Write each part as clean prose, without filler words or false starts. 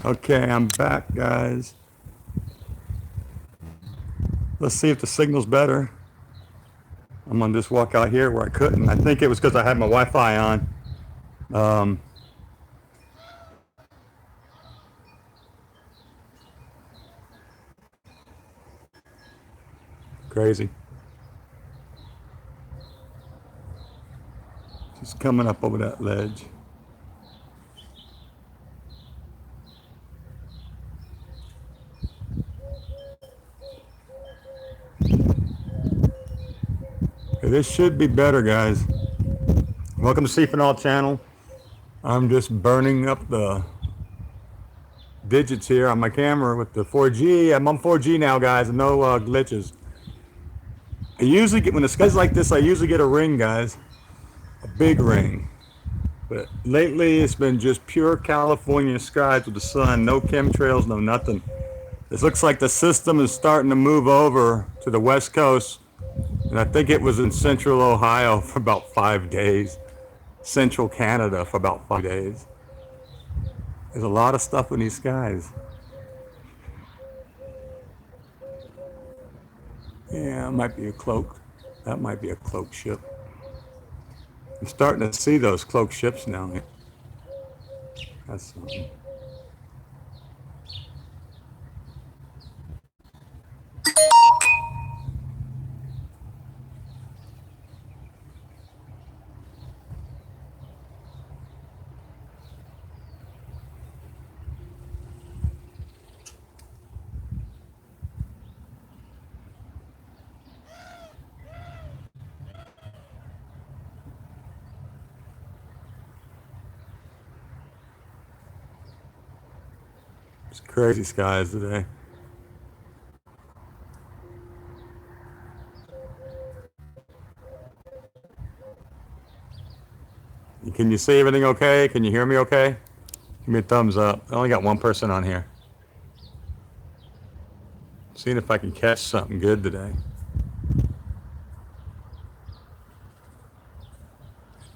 Okay, I'm back, guys. Let's see if the signal's better. I'm gonna just walk out here where I couldn't. I think it was because I had my Wi-Fi on. Um, Crazy. Just coming up over that ledge. Okay, this should be better, guys. Welcome to Seafinal channel. I'm just burning up the digits here on my camera with the 4G. I'm on 4G now, guys, and no glitches. I usually get, when the sky's like this, I usually get a ring, guys. A big ring. But lately, it's been just pure California skies with the sun. No chemtrails, no nothing. It looks like the system is starting to move over to the west coast. And I think it was in central Ohio for about 5 days. Central Canada for about 5 days. There's a lot of stuff in these skies. Yeah, it might be a cloak. That might be a cloak ship. I'm starting to see those cloak ships now. That's it's crazy skies today. Can you see everything okay? Can you hear me okay? Give me a thumbs up. I only got one person on here. Seeing if I can catch something good today.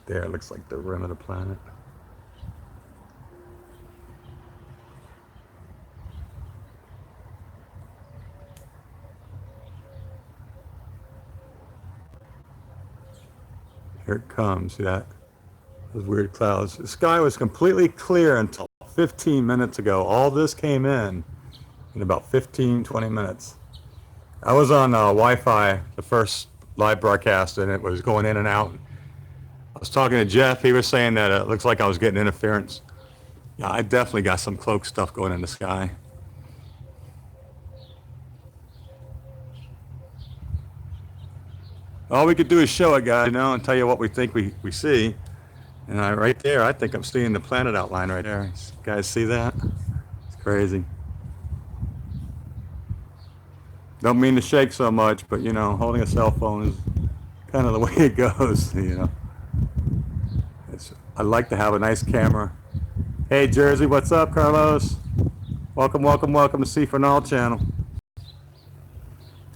There, it looks like the rim of the planet. Here it comes. See that? Those weird clouds. The sky was completely clear until 15 minutes ago. All this came in about 15, 20 minutes. I was on Wi-Fi, the first live broadcast, and it was going in and out. I was talking to Jeff. He was saying that it looks like I was getting interference. Yeah, I definitely got some cloak stuff going in the sky. All we could do is show it, guys, and tell you what we think we see. And right there, I think I'm seeing the planet outline right there. You guys see that? It's crazy. Don't mean to shake so much, but holding a cell phone is kind of the way it goes. I like to have a nice camera. Hey, Jersey, what's up, Carlos? Welcome, welcome, welcome to C for Null channel.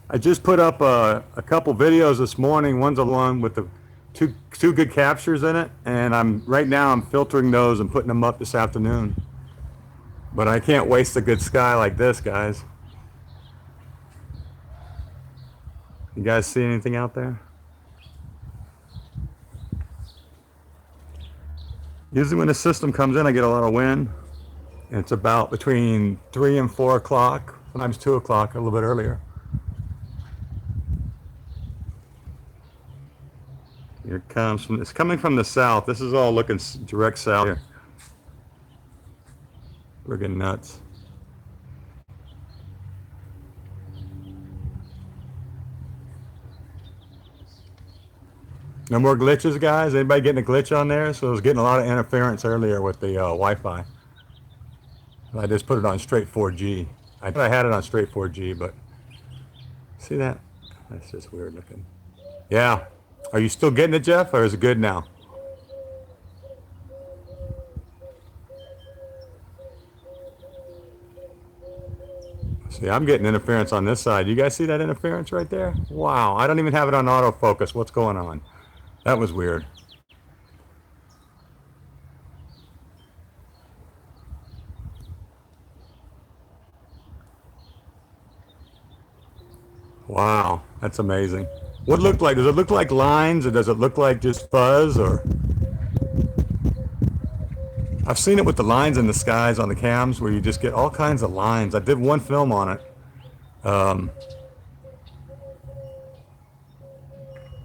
I just put up a couple videos this morning. One's a one with the two good captures in it, and right now I'm filtering those and putting them up this afternoon. But I can't waste a good sky like this, guys. You guys see anything out there? Usually when the system comes in, I get a lot of wind. And it's about between 3 and 4 o'clock, sometimes 2 o'clock, a little bit earlier. Here it comes. It's coming from the south. This is all looking direct south here. Friggin' nuts. No more glitches, guys? Anybody getting a glitch on there? So I was getting a lot of interference earlier with the Wi-Fi. I just put it on straight 4G. I thought I had it on straight 4G, but see that? That's just weird looking. Yeah. Are you still getting it, Jeff, or is it good now? See, I'm getting interference on this side. You guys see that interference right there? Wow, I don't even have it on autofocus. What's going on? That was weird. Wow, that's amazing. What looked like? Does it look like lines, or does it look like just fuzz? Or I've seen it with the lines in the skies on the cams, where you just get all kinds of lines. I did one film on it. Um,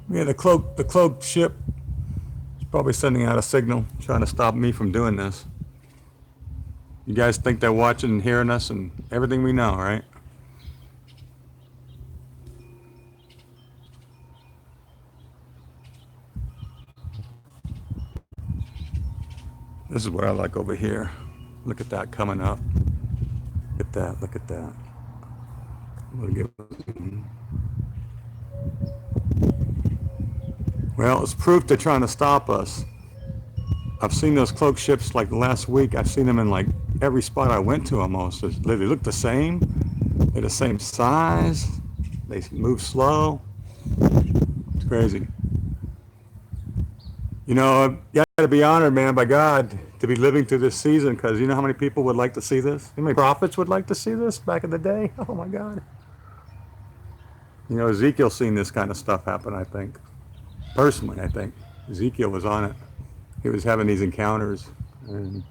yeah, the cloaked ship is probably sending out a signal, trying to stop me from doing this. You guys think they're watching and hearing us and everything we know, right? This is what I like over here. Look at that coming up. Look at that. Look at that. Well, it's proof they're trying to stop us. I've seen those cloaked ships like the last week. I've seen them in like every spot I went to almost. They look the same. They're the same size. They move slow. It's crazy. You know, you got to be honored, man, by God to be living through this season, because you know how many people would like to see this? How many prophets would like to see this back in the day? Oh my God. You know, Ezekiel's seen this kind of stuff happen, I think. Personally, I think. Ezekiel was on it. He was having these encounters. And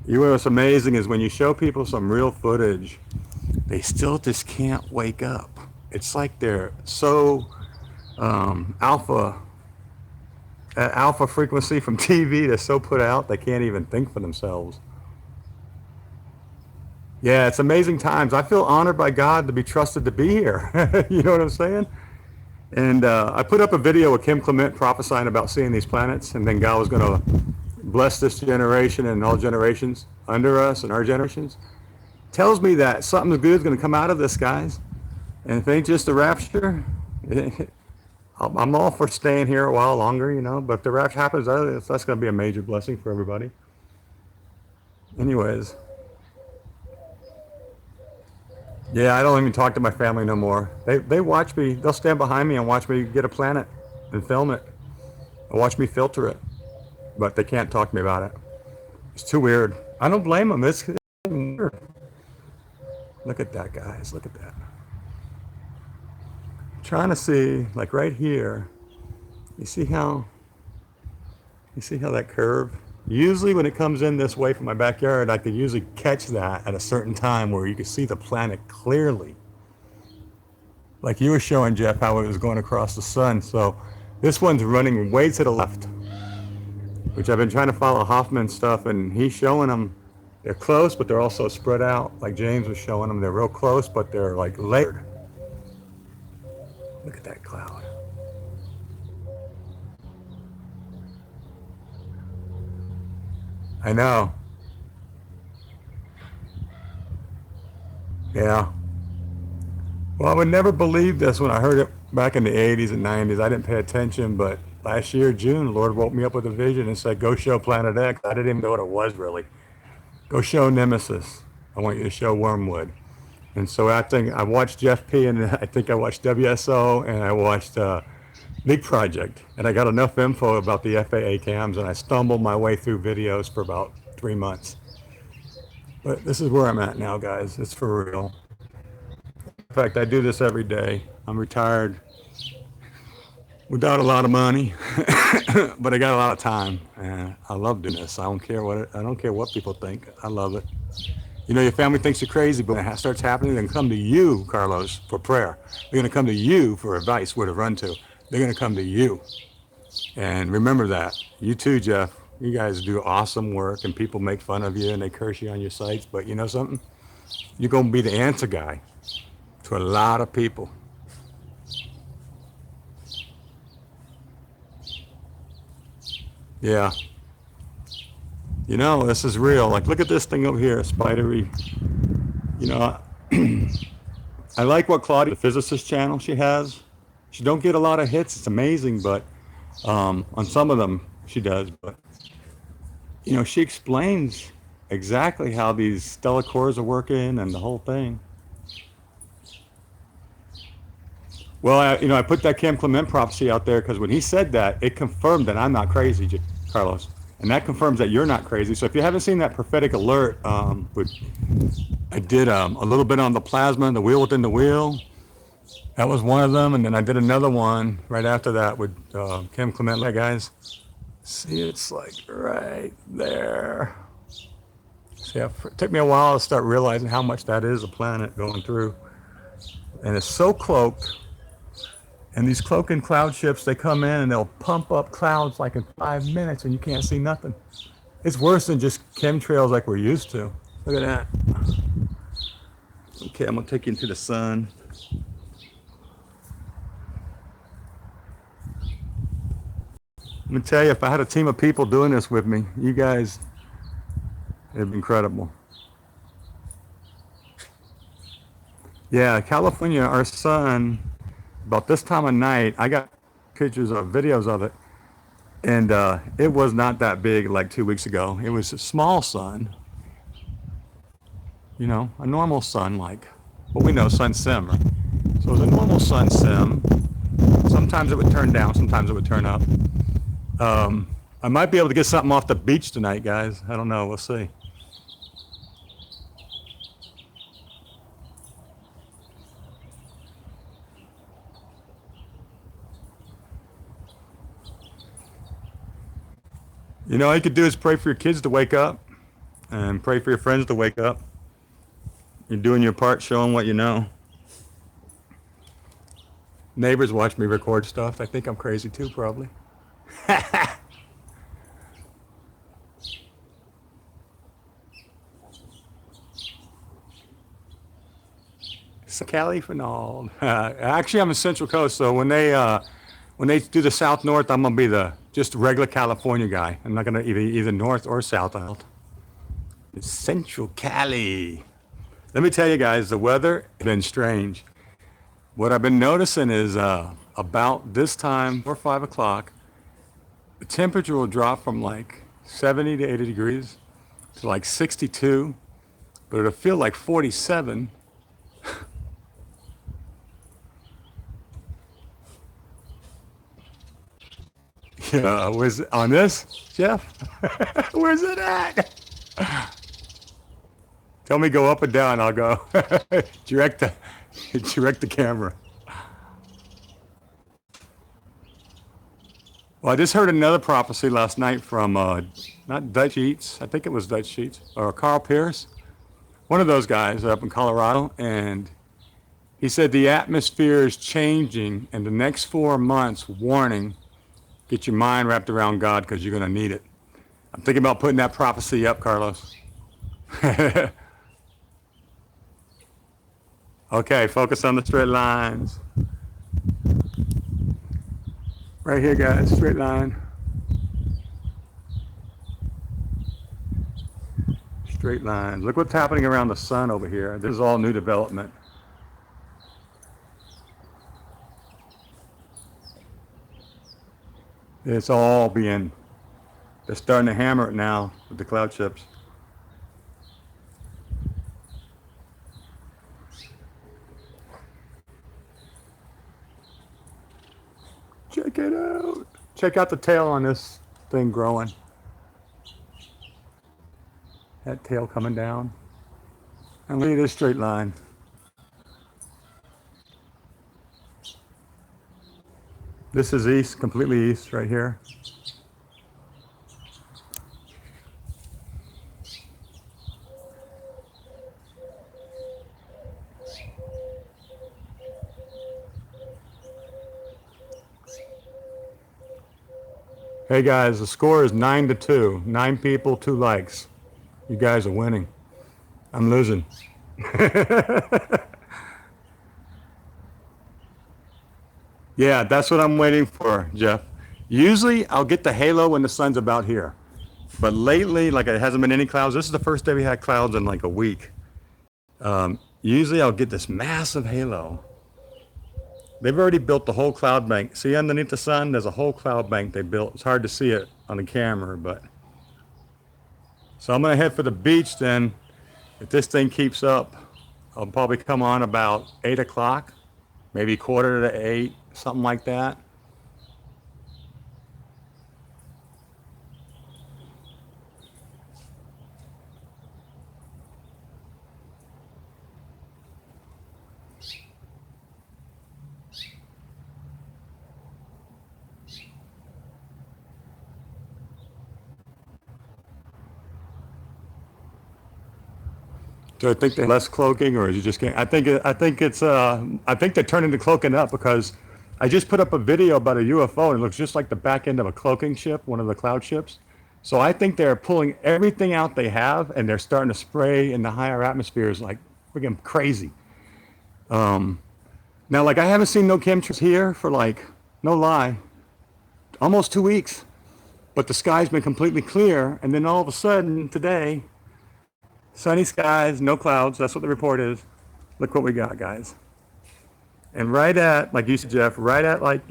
you know what's amazing is when you show people some real footage, they still just can't wake up. It's like they're so alpha frequency from TV, they're so put out they can't even think for themselves. Yeah, it's amazing times. I feel honored by God to be trusted to be here. You know what I'm saying? And I put up a video with Kim Clement prophesying about seeing these planets, and then God was going to bless this generation and all generations under us and our generations. Tells me that something good is going to come out of this, guys. And if it ain't just the rapture, I'm all for staying here a while longer, you know. But if the rapture happens, that's going to be a major blessing for everybody. Anyways. Yeah, I don't even talk to my family no more. They watch me. They'll stand behind me and watch me get a planet and film it. Or watch me filter it. But they can't talk to me about it. It's too weird. I don't blame them. It's weird. Look at that, guys. Look at that. I'm trying to see, like right here. You see how that curve? Usually when it comes in this way from my backyard, I could usually catch that at a certain time where you could see the planet clearly. Like you were showing, Jeff, how it was going across the sun. So this one's running way to the left, which I've been trying to follow Hoffman's stuff, and he's showing them. They're close, but they're also spread out. Like James was showing them, they're real close, but they're like layered. Look at that cloud. I know. Yeah. Well, I would never believe this when I heard it back in the 80s and 90s. I didn't pay attention, but last year, June, the Lord woke me up with a vision and said, go show Planet X. I didn't even know what it was really. Go show Nemesis. I want you to show Wormwood. And so I think I watched Jeff P. and I think I watched WSO and I watched Big Project. And I got enough info about the FAA cams and I stumbled my way through videos for about 3 months. But this is where I'm at now, guys. It's for real. In fact, I do this every day. I'm retired without a lot of money, but I got a lot of time, and I love doing this. I don't care what people think. I love it. You know, your family thinks you're crazy, but when it starts happening, they're gonna come to you, Carlos, for prayer. They're gonna come to you for advice, where to run to. They're gonna come to you, and remember that. You too, Jeff. You guys do awesome work, and people make fun of you and they curse you on your sites. But you know something? You're gonna be the answer guy to a lot of people. Yeah. You know, this is real. Like, look at this thing over here, spidery. You know, I like what Claudia, the physicist channel she has. She don't get a lot of hits. It's amazing, but on some of them she does. But you know, she explains exactly how these stellar cores are working and the whole thing. Well, I put that Cam Clement prophecy out there because when he said that, it confirmed that I'm not crazy, Carlos. And that confirms that you're not crazy. So if you haven't seen that prophetic alert, I did a little bit on the plasma, the wheel within the wheel. That was one of them, and then I did another one right after that with Kim Clement. Like, guys, see, it's like right there. See, it took me a while to start realizing how much that is a planet going through, and it's so cloaked. And these cloaking cloud ships, they come in and they'll pump up clouds like in 5 minutes, and you can't see nothing. It's worse than just chemtrails like we're used to. Look at that. Okay, I'm gonna take you into the sun. Let me tell you, if I had a team of people doing this with me, you guys, it'd be incredible. Yeah, California, our sun, about this time of night, I got pictures of videos of it, and it was not that big like 2 weeks ago. It was a small sun, you know, a normal sun, like what we know, sun sim. Right? So it was a normal sun sim. Sometimes it would turn down, sometimes it would turn up. I might be able to get something off the beach tonight, guys. I don't know. We'll see. You know, all you could do is pray for your kids to wake up and pray for your friends to wake up. You're doing your part, showing what you know. Neighbors watch me record stuff. They think I'm crazy too, probably. So Cali Finald. Actually, I'm in Central Coast, so when they do the South North, I'm gonna be the just regular California guy. I'm not gonna either North or South out. It's Central Cali. Let me tell you guys, the weather has been strange. What I've been noticing is about this time, 4 or 5 o'clock, the temperature will drop from like 70 to 80 degrees to like 62, but it'll feel like 47. Yeah, where's it, on this, Jeff? Where's it at? Tell me go up and down. I'll go direct the direct the camera. Well, I just heard another prophecy last night from not Dutch Sheets. I think it was Dutch Sheets or Carl Pierce, one of those guys up in Colorado, and he said the atmosphere is changing, and the next 4 months, warning, get your mind wrapped around God because you're going to need it. I'm thinking about putting that prophecy up, Carlos. Okay, focus on the straight lines. Right here, guys, straight line. Straight lines. Look what's happening around the sun over here. This is all new development. It's all being, they're starting to hammer it now with the cloud chips. Check it out. Check out the tail on this thing growing. That tail coming down. And look at this straight line. This is east, completely east right here. Hey guys, the score is 9-2. 9 people, 2 likes. You guys are winning. I'm losing. Yeah, that's what I'm waiting for, Jeff. Usually I'll get the halo when the sun's about here. But lately, like it hasn't been any clouds. This is the first day we had clouds in like a week. Usually I'll get this massive halo. They've already built the whole cloud bank. See underneath the sun, there's a whole cloud bank they built. It's hard to see it on the camera, but. So I'm gonna head for the beach then. If this thing keeps up, I'll probably come on about 8 o'clock, maybe quarter to 8, something like that. Do I think they're less cloaking, or is it just getting? I think they're turning to cloaking up because I just put up a video about a UFO and it looks just like the back end of a cloaking ship, one of the cloud ships. So I think they're pulling everything out they have and they're starting to spray in the higher atmospheres like freaking crazy. Now, like I haven't seen no chemtrails here for like, no lie, almost 2 weeks. But the sky's been completely clear, and then all of a sudden today, sunny skies, no clouds. That's what the report is. Look what we got, guys. And right at, like you said, Jeff, right at like,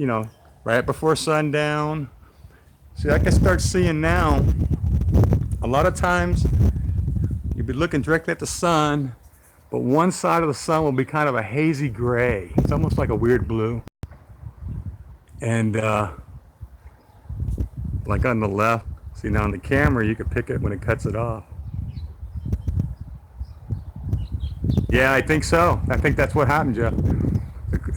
right before sundown. See, I can start seeing now, a lot of times you'll be looking directly at the sun, but one side of the sun will be kind of a hazy gray. It's almost like a weird blue. And like on the left, see now on the camera, you can pick it when it cuts it off. Yeah, I think so. I think that's what happened, Jeff.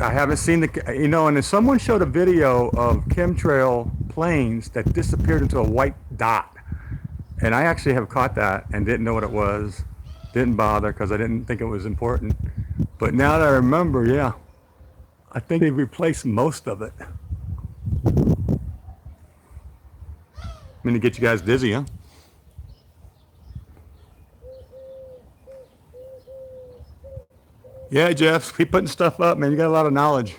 I haven't seen and then someone showed a video of chemtrail planes that disappeared into a white dot. And I actually have caught that and didn't know what it was. Didn't bother because I didn't think it was important. But now that I remember, yeah, I think they replaced most of it. I'm going to get you guys dizzy, huh? Yeah, Jeff, keep putting stuff up, man. You got a lot of knowledge.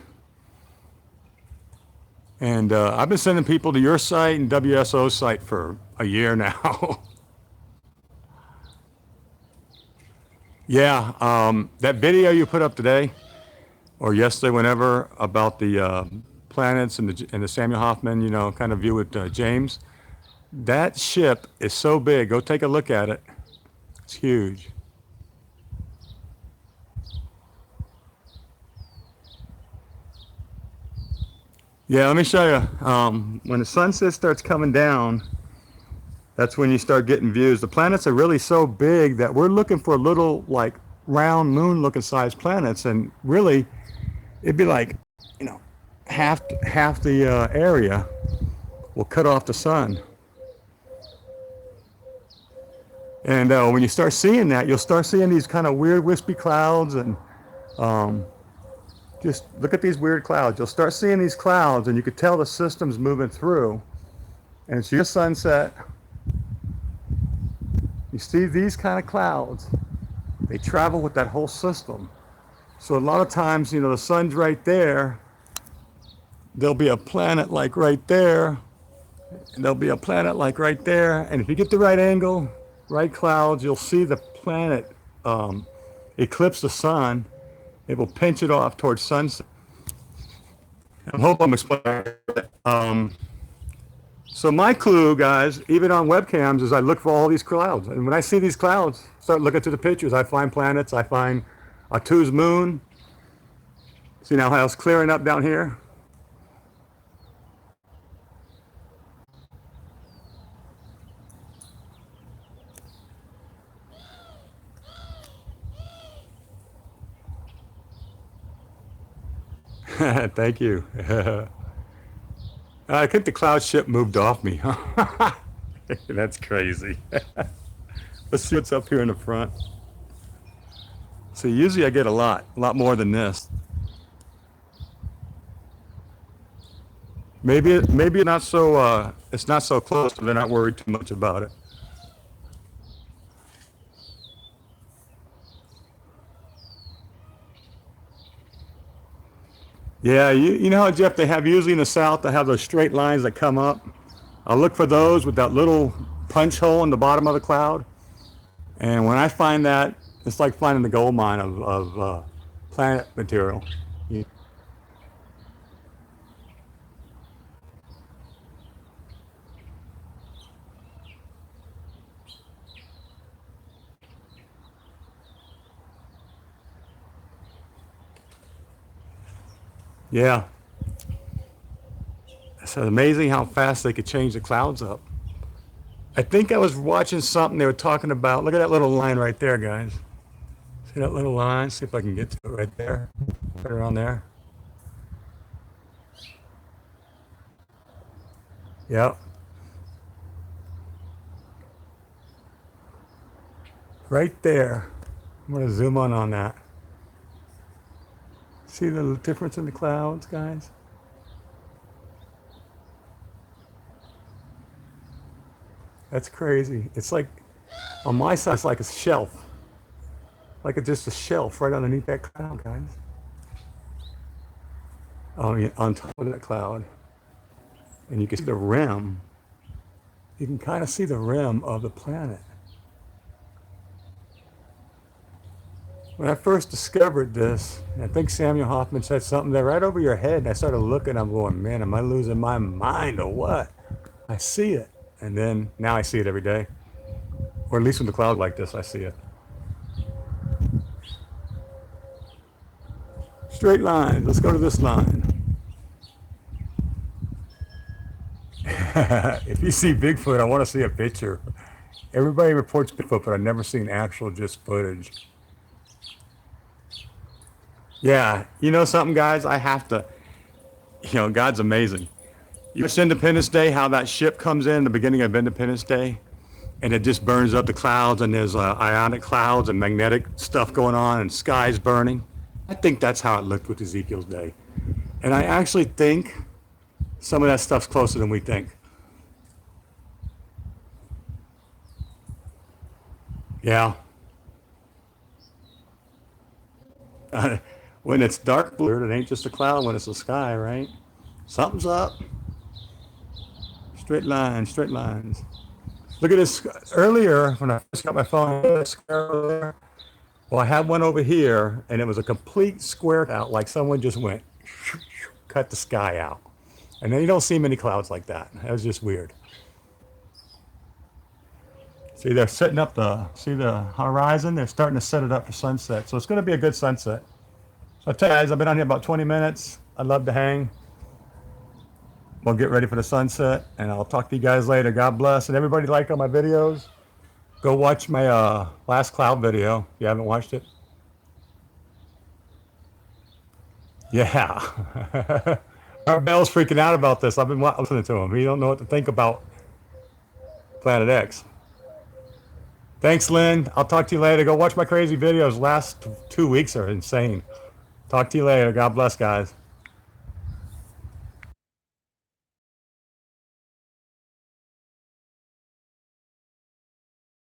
And I've been sending people to your site and WSO's site for a year now. Yeah, that video you put up today or yesterday, whenever, about the planets and the Samuel Hoffman, kind of view with James. That ship is so big. Go take a look at it. It's huge. Yeah, let me show you. When the sunset starts coming down, that's when you start getting views. The planets are really so big that we're looking for little, like, round moon-looking sized planets, and really, it'd be like, half the area will cut off the sun. And when you start seeing that, you'll start seeing these kind of weird wispy clouds, and just look at these weird clouds. You'll start seeing these clouds, and you could tell the system's moving through. And it's your sunset. You see these kind of clouds. They travel with that whole system. So a lot of times, the sun's right there. There'll be a planet like right there. And there'll be a planet like right there. And if you get the right angle, right clouds, you'll see the planet eclipse the sun. It will pinch it off towards sunset. I hope I'm explaining it. So my clue, guys, even on webcams, is I look for all these clouds. And when I see these clouds, start looking through the pictures, I find planets, I find Atu's moon. See now how it's clearing up down here? Thank you. I think the cloud ship moved off me. That's crazy. Let's see what's up here in the front. So usually I get a lot more than this. Maybe not so. It's not so close, so they're not worried too much about it. Yeah, you know how, Jeff, they have usually in the south, they have those straight lines that come up. I'll look for those with that little punch hole in the bottom of the cloud. And when I find that, it's like finding the gold mine of planet material. Yeah. It's amazing how fast they could change the clouds up. I think I was watching something they were talking about. Look at that little line right there, guys. See that little line? See if I can get to it right there. Right around there. Yep. Right there. I'm going to zoom on that. See the difference in the clouds, guys? That's crazy. It's like, on my side, it's like a shelf. Like it's just a shelf right underneath that cloud, guys. On top of that cloud. And you can see the rim. You can kind of see the rim of the planet. When I first discovered this, I think Samuel Hoffman said something there right over your head, and I started looking, I'm going, man, am I losing my mind or what? I see it. And then now I see it every day. Or at least with the cloud like this, I see it. Straight line. Let's go to this line. If you see Bigfoot, I want to see a picture. Everybody reports Bigfoot, but I've never seen actual just footage. Yeah, you know something, guys? I have to, God's amazing. You watch Independence Day, how that ship comes in the beginning of Independence Day, and it just burns up the clouds, and there's ionic clouds and magnetic stuff going on, and skies burning. I think that's how it looked with Ezekiel's day. And I actually think some of that stuff's closer than we think. Yeah. When it's dark blue, it ain't just a cloud when it's the sky, right? Something's up. Straight lines, straight lines. Look at this. Earlier, when I first got my phone, well, I had one over here, and it was a complete square out, like someone just went, cut the sky out. And then you don't see many clouds like that. That was just weird. See, they're setting up see the horizon? They're starting to set it up for sunset. So it's going to be a good sunset. So I tell you guys, I've been on here about 20 minutes. I'd love to hang. We'll get ready for the sunset, and I'll talk to you guys later. God bless. And everybody like all my videos, go watch my last cloud video if you haven't watched it. Yeah. Our Bell's freaking out about this. I've been listening to him. He don't know what to think about Planet X. Thanks, Lynn. I'll talk to you later. Go watch my crazy videos. Last 2 weeks are insane. Talk to you later. God bless, guys.